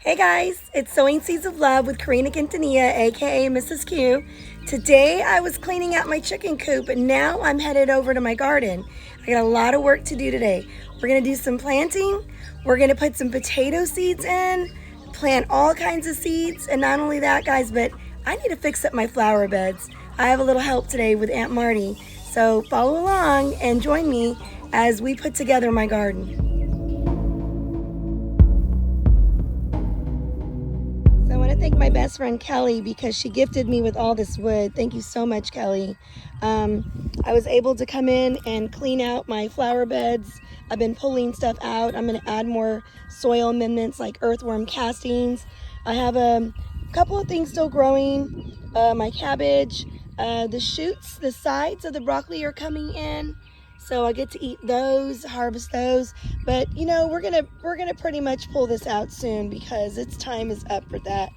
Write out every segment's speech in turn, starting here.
Hey guys, it's Sowing Seeds of Love with Karina Quintanilla, aka Mrs. Q. Today I was cleaning out my chicken coop and now I'm headed over to my garden. I got a lot of work to do today. We're gonna do some planting, we're gonna put some potato seeds in, plant all kinds of seeds, and not only that guys, but I need to fix up my flower beds. I have a little help today with Aunt Marty, so follow along and join me as we put together my garden. I want to thank my best friend Kelly because she gifted me with all this wood. Thank you so much, Kelly. I was able to come in and clean out my flower beds. I've been pulling stuff out. I'm going to add more soil amendments like earthworm castings. I have a couple of things still growing. My cabbage, the shoots, the sides of the broccoli are coming in. So I get to eat those, harvest those. But you know, we're gonna pretty much pull this out soon because its time is up for that.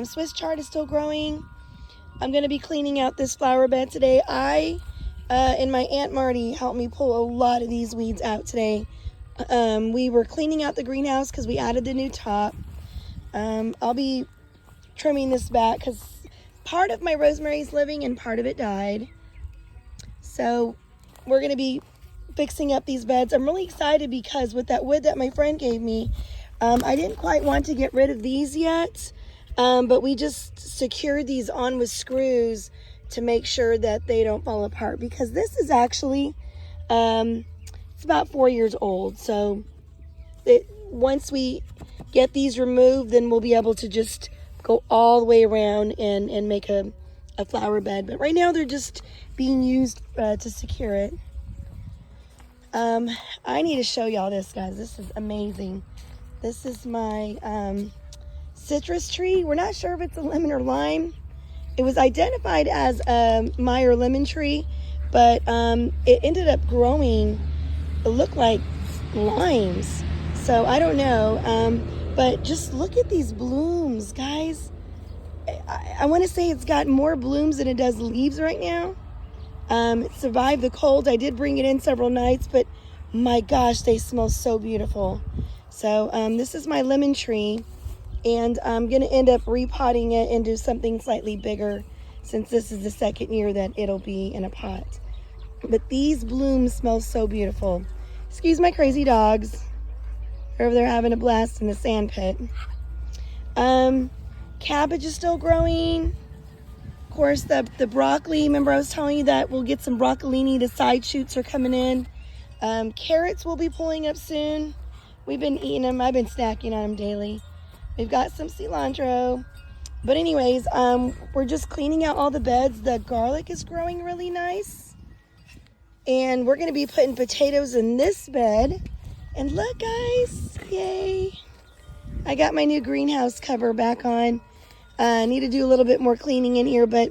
Swiss chard is still growing. I'm gonna be cleaning out this flower bed today. I and my Aunt Marty helped me pull a lot of these weeds out today. We were cleaning out the greenhouse because we added the new top. I'll be trimming this back because part of my rosemary is living and part of it died. So we're going to be fixing up these beds. I'm really excited because with that wood that my friend gave me, I didn't quite want to get rid of these yet, but we just secured these on with screws to make sure that they don't fall apart because this is actually, it's about 4 years old. So once we get these removed, then we'll be able to just go all the way around and make a flower bed. But right now they're just being used to secure it. I need to show y'all this, guys. This is amazing. This is my citrus tree. We're not sure if it's a lemon or lime. It was identified as a Meyer lemon tree, but it ended up growing, it looked like limes. So I don't know, but just look at these blooms, guys. I want to say it's got more blooms than it does leaves right now. It survived the cold. I did bring it in several nights, but my gosh, they smell so beautiful. So this is my lemon tree, and I'm going to end up repotting it into something slightly bigger since this is the second year that it'll be in a pot. But these blooms smell so beautiful. Excuse my crazy dogs. They're over there having a blast in the sand pit. Cabbage is still growing. Of course, the broccoli, remember I was telling you that we'll get some broccolini, the side shoots are coming in. Carrots we'll be pulling up soon. We've been eating them, I've been snacking on them daily. We've got some cilantro. But anyways, we're just cleaning out all the beds. The garlic is growing really nice. And we're gonna be putting potatoes in this bed. And look guys, yay. I got my new greenhouse cover back on. I need to do a little bit more cleaning in here, but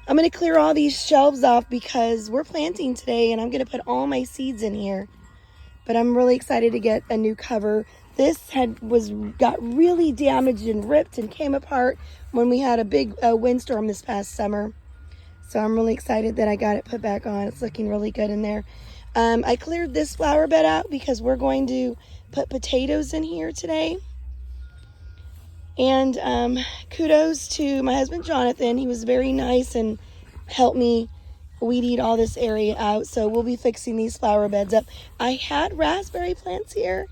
I'm going to clear all these shelves off because we're planting today and I'm going to put all my seeds in here. But I'm really excited to get a new cover. This got really damaged and ripped and came apart when we had a big windstorm this past summer. So I'm really excited that I got it put back on. It's looking really good in there. I cleared this flower bed out because we're going to put potatoes in here today. And kudos to my husband Jonathan. He was very nice and helped me weed eat all this area out. So we'll be fixing these flower beds up. I had raspberry plants here.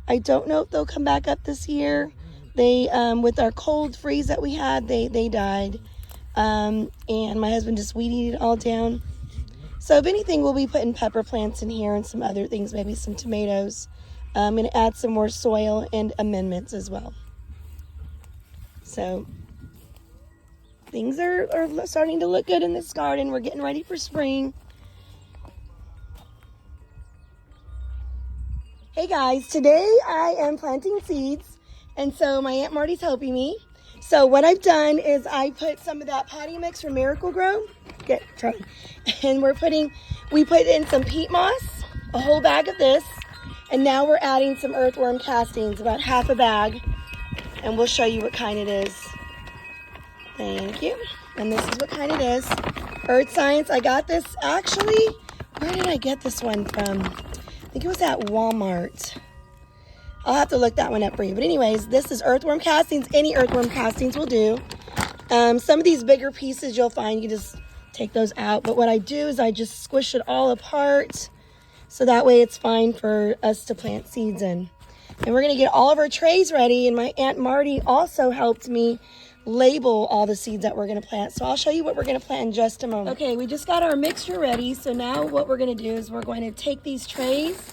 I don't know if they'll come back up this year. They with our cold freeze that we had, they died. And my husband just weed eat it all down. So if anything, we'll be putting pepper plants in here and some other things, maybe some tomatoes. I'm going to add some more soil and amendments as well. So things are starting to look good in this garden. We're getting ready for spring. Hey guys, today I am planting seeds, and so my Aunt Marty's helping me. So what I've done is I put some of that potting mix from Miracle-Gro, and we put in some peat moss, a whole bag of this, and now we're adding some earthworm castings, about half a bag. And we'll show you what kind it is. Thank you. And this is what kind it is. Earth Science. I got this actually, where did I get this one from? I think it was at Walmart. I'll have to look that one up for you. But anyways, this is earthworm castings. Any earthworm castings will do. Some of these bigger pieces you'll find, you just take those out. But what I do is I just squish it all apart, so that way it's fine for us to plant seeds in. And we're gonna get all of our trays ready, and my Aunt Marty also helped me label all the seeds that we're gonna plant. So I'll show you what we're gonna plant in just a moment. Okay, we just got our mixture ready. So now what we're gonna do is we're going to take these trays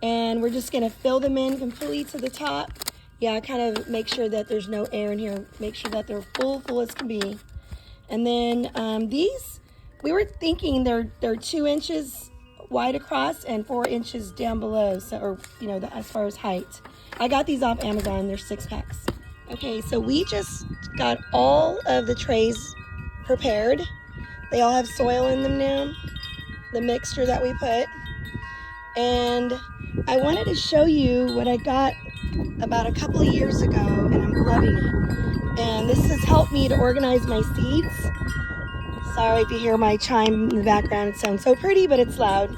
and we're just gonna fill them in completely to the top. Yeah, kind of make sure that there's no air in here. Make sure that they're full as can be. And then these, we were thinking they're 2 inches wide across and 4 inches down below. So, or you know, as far as height. I got these off Amazon. They're 6 packs. Okay, so we just got all of the trays prepared. They all have soil in them now, the mixture that we put. And I wanted to show you what I got about a couple of years ago, and I'm loving it. And this has helped me to organize my seeds. Sorry if you hear my chime in the background. It sounds so pretty, but it's loud.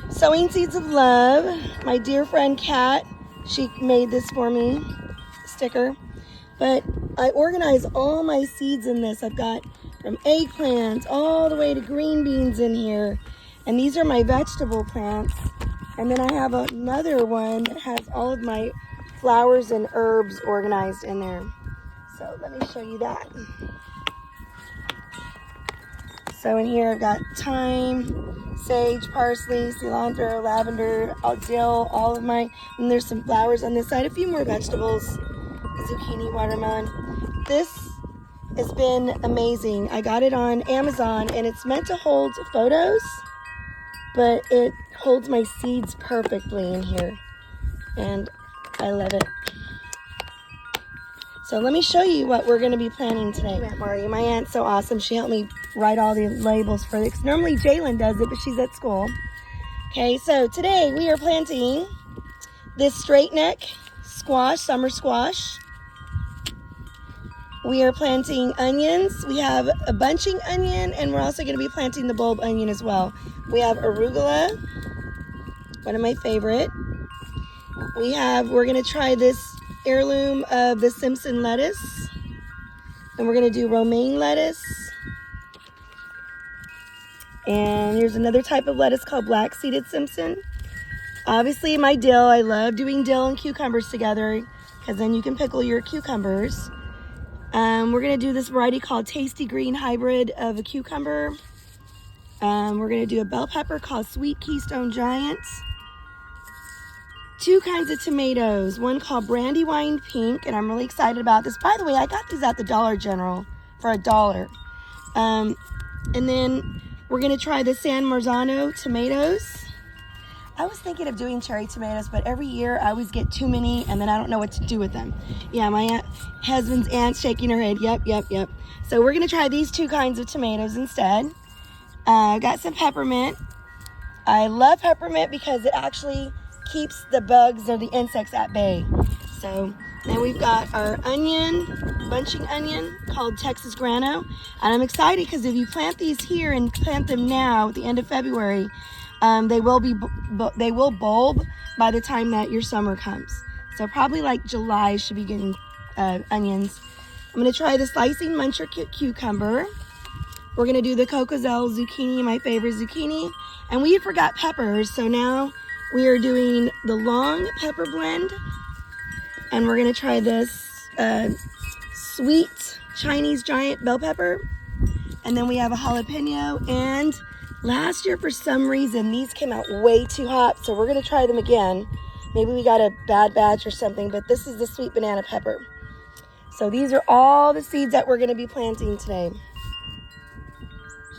Sowing Seeds of Love. My dear friend Kat, she made this for me, sticker. But I organize all my seeds in this. I've got from eggplants all the way to green beans in here. And these are my vegetable plants. And then I have another one that has all of my flowers and herbs organized in there. So let me show you that. So in here I've got thyme, sage, parsley, cilantro, lavender, dill, all of my, and there's some flowers on this side, a few more vegetables, zucchini, watermelon. This has been amazing. I got it on Amazon and it's meant to hold photos, but it holds my seeds perfectly in here, and I love it. So let me show you what we're going to be planting today. Aunt Marty, my aunt's so awesome. She helped me write all the labels for this. Normally Jalen does it, but she's at school. Okay, so today we are planting this straight neck squash, summer squash. We are planting onions. We have a bunching onion, and we're also going to be planting the bulb onion as well. We have arugula, one of my favorite. We're going to try this heirloom of the Simpson lettuce, and we're going to do romaine lettuce. And here's another type of lettuce called black-seeded Simpson. Obviously my dill. I love doing dill and cucumbers together because then you can pickle your cucumbers. We're going to do this variety called Tasty Green Hybrid of a cucumber. We're going to do a bell pepper called Sweet Keystone Giant. 2 kinds of tomatoes, one called Brandywine Pink, and I'm really excited about this. By the way, I got these at the Dollar General for $1. And then we're going to try the San Marzano tomatoes. I was thinking of doing cherry tomatoes, but every year I always get too many and then I don't know what to do with them. Yeah, my husband's aunt's shaking her head. Yep. So we're going to try these 2 kinds of tomatoes instead. Got some peppermint. I love peppermint because it actually keeps the bugs or the insects at bay. So then we've got our onion, bunching onion called Texas Grano. And I'm excited because if you plant these here and plant them now at the end of February, they will bulb by the time that your summer comes. So probably like July should be getting onions. I'm going to try the slicing muncher cucumber. We're going to do the Cocozelle zucchini, my favorite zucchini. And we forgot peppers, so now we are doing the long pepper blend. And we're going to try this sweet Chinese giant bell pepper. And then we have a jalapeno. And last year, for some reason, these came out way too hot, so we're going to try them again. Maybe we got a bad batch or something, but this is the sweet banana pepper. So these are all the seeds that we're going to be planting today.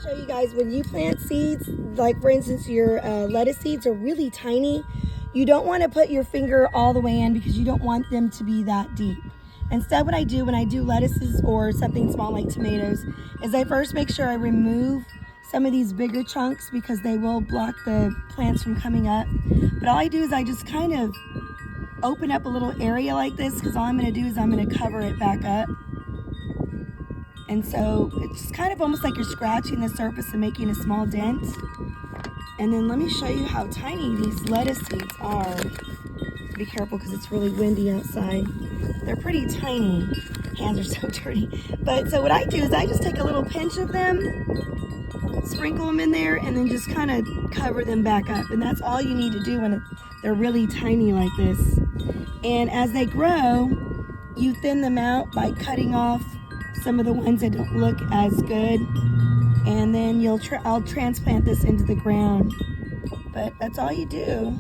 Show you guys, when you plant seeds, like for instance your lettuce seeds are really tiny, you don't want to put your finger all the way in because you don't want them to be that deep. Instead, what I do when I do lettuces or something small like tomatoes is I first make sure I remove some of these bigger chunks because they will block the plants from coming up. But all I do is I just kind of open up a little area like this because all I'm going to do is I'm going to cover it back up. And so it's kind of almost like you're scratching the surface and making a small dent. And then let me show you how tiny these lettuce seeds are. Be careful because it's really windy outside. They're pretty tiny. Hands are so dirty. But so what I do is I just take a little pinch of them, sprinkle them in there, and then just kind of cover them back up. And that's all you need to do when they're really tiny like this. And as they grow, you thin them out by cutting off some of the ones that don't look as good. And then I'll transplant this into the ground. But that's all you do,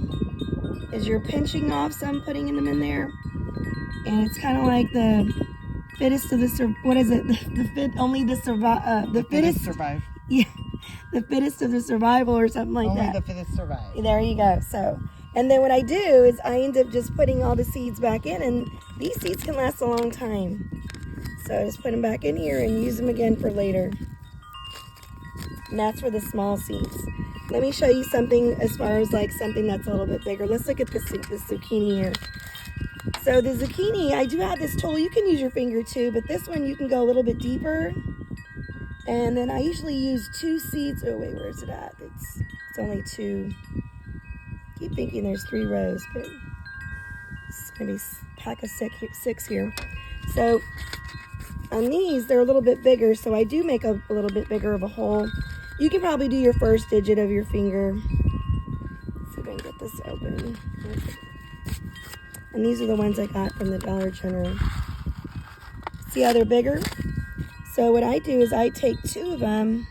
is you're pinching off some, putting them in there. And it's kind of like the fittest of the, what is it? The fittest survive. Yeah, the fittest of the survival or something like that. Only the fittest survive. There you go. So, and then what I do is I end up just putting all the seeds back in, and these seeds can last a long time. So I just put them back in here and use them again for later. And that's for the small seeds. Let me show you something as far as like something that's a little bit bigger. Let's look at the zucchini here. So the zucchini, I do have this tool. You can use your finger too, but this one you can go a little bit deeper. And then I usually use 2 seeds. Oh wait, where is it at? It's only 2. I keep thinking there's 3 rows, but it's gonna be a pack of 6 here. So on these, they're a little bit bigger, so I do make a little bit bigger of a hole. You can probably do your first digit of your finger. Let's see if I can get this open. And these are the ones I got from the Dollar General. See how they're bigger? So what I do is I take 2 of them,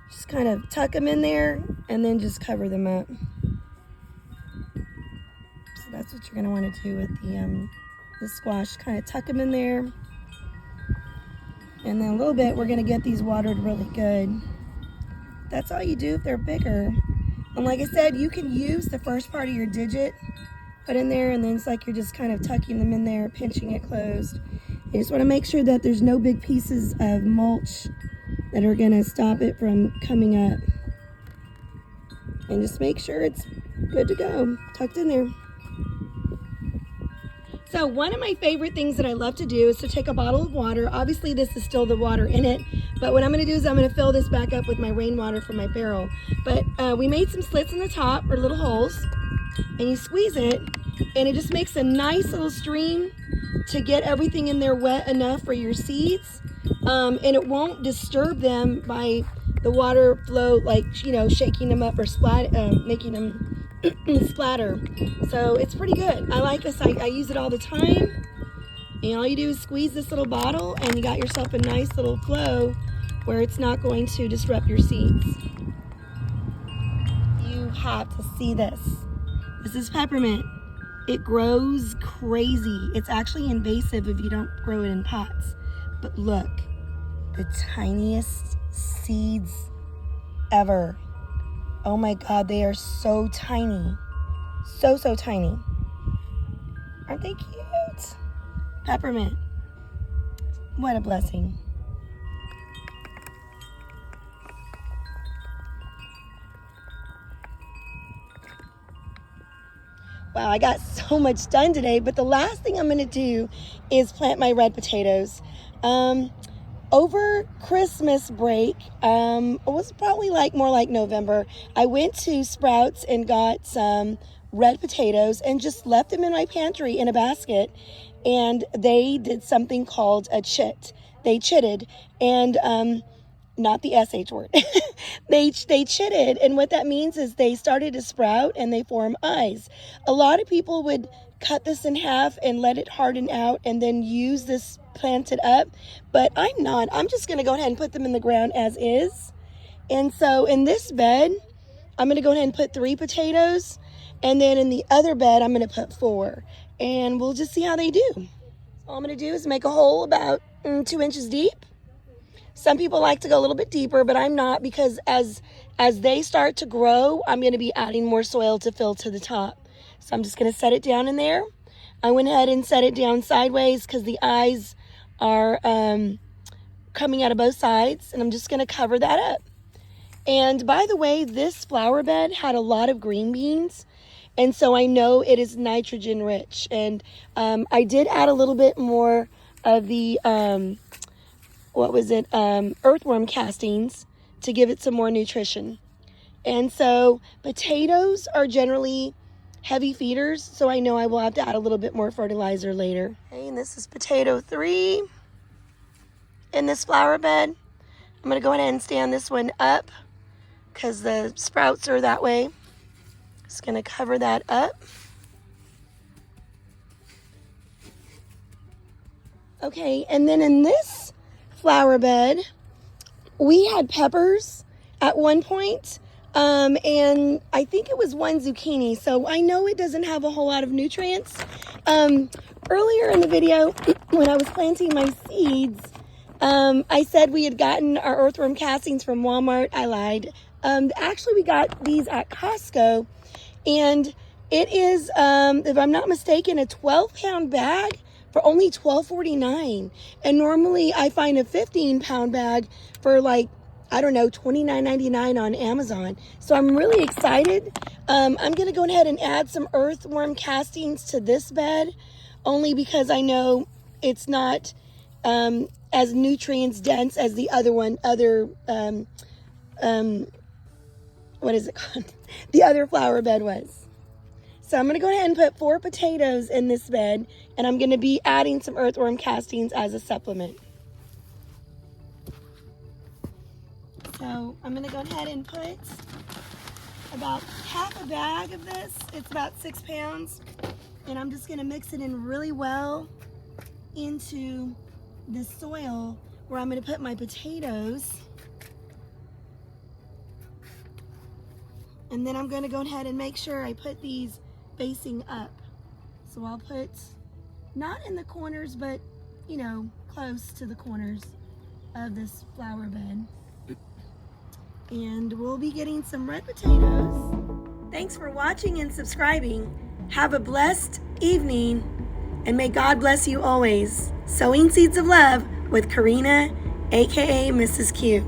just kind of tuck them in there, and then just cover them up. So that's what you're going to want to do with the squash. Kind of tuck them in there. And then a little bit, we're going to get these watered really good. That's all you do if they're bigger. And like I said, you can use the first part of your digit, put in there, and then it's like you're just kind of tucking them in there, pinching it closed. You just want to make sure that there's no big pieces of mulch that are going to stop it from coming up. And just make sure it's good to go, tucked in there. So one of my favorite things that I love to do is to take a bottle of water. Obviously this is still the water in it, but what I'm going to do is I'm going to fill this back up with my rainwater from my barrel. But we made some slits in the top, or little holes, and you squeeze it, and it just makes a nice little stream to get everything in there wet enough for your seeds. And it won't disturb them by the water flow, like, you know, shaking them up or making them splatter. So it's pretty good. I like this. I use it all the time. And all you do is squeeze this little bottle, and you got yourself a nice little flow where it's not going to disrupt your seeds. You have to see this. This is peppermint. It grows crazy. It's actually invasive if you don't grow it in pots. But look, the tiniest seeds ever. Oh my God, they are so tiny. So tiny. Aren't they cute? Peppermint. What a blessing. Wow, I got so much done today, but the last thing I'm going to do is plant my red potatoes. Over Christmas break, it was probably more like November, I went to Sprouts and got some red potatoes and just left them in my pantry in a basket, and they did something called a chit. They chitted, and not the SH word. they chitted, and what that means is they started to sprout and they form eyes. A lot of people would cut this in half and let it harden out and then use this planted up, but I'm not. I'm just going to go ahead and put them in the ground as is. And so in this bed, I'm going to go ahead and put 3 potatoes, and then in the other bed, I'm going to put 4, and we'll just see how they do. All I'm going to do is make a hole about 2 inches deep. Some people like to go a little bit deeper, but I'm not, because as they start to grow, I'm going to be adding more soil to fill to the top. So I'm just going to set it down in there. I went ahead and set it down sideways because the eyes are coming out of both sides, and I'm just going to cover that up. And by the way, this flower bed had a lot of green beans, and so I know it is nitrogen rich. And I did add a little bit more of the earthworm castings to give it some more nutrition. And so potatoes are generally heavy feeders, so I know I will have to add a little bit more fertilizer later. Okay, and this is potato 3 in this flower bed. I'm gonna go ahead and stand this one up because the sprouts are that way. Just gonna cover that up. Okay, and then in this flower bed, we had peppers at one point, and I think it was 1 zucchini, so I know it doesn't have a whole lot of nutrients. Earlier in the video, when I was planting my seeds, I said we had gotten our earthworm castings from Walmart. I lied. Actually, we got these at Costco, and it is, if I'm not mistaken, a 12-pound bag for only $12.49. And normally I find a 15-pound bag for like, I don't know, $29.99 on Amazon. So I'm really excited. I'm going to go ahead and add some earthworm castings to this bed, only because I know it's not as nutrients dense as the other one, what is it called? The other flower bed was. So I'm going to go ahead and put 4 potatoes in this bed, and I'm going to be adding some earthworm castings as a supplement. So I'm going to go ahead and put about half a bag of this. It's about 6 pounds, and I'm just going to mix it in really well into the soil where I'm going to put my potatoes. And then I'm going to go ahead and make sure I put these facing up. So I'll put, not in the corners, but, you know, close to the corners of this flower bed. And we'll be getting some red potatoes. Thanks for watching and subscribing. Have a blessed evening, and may God bless you always. Sowing Seeds of Love with Karina, aka Mrs. Q.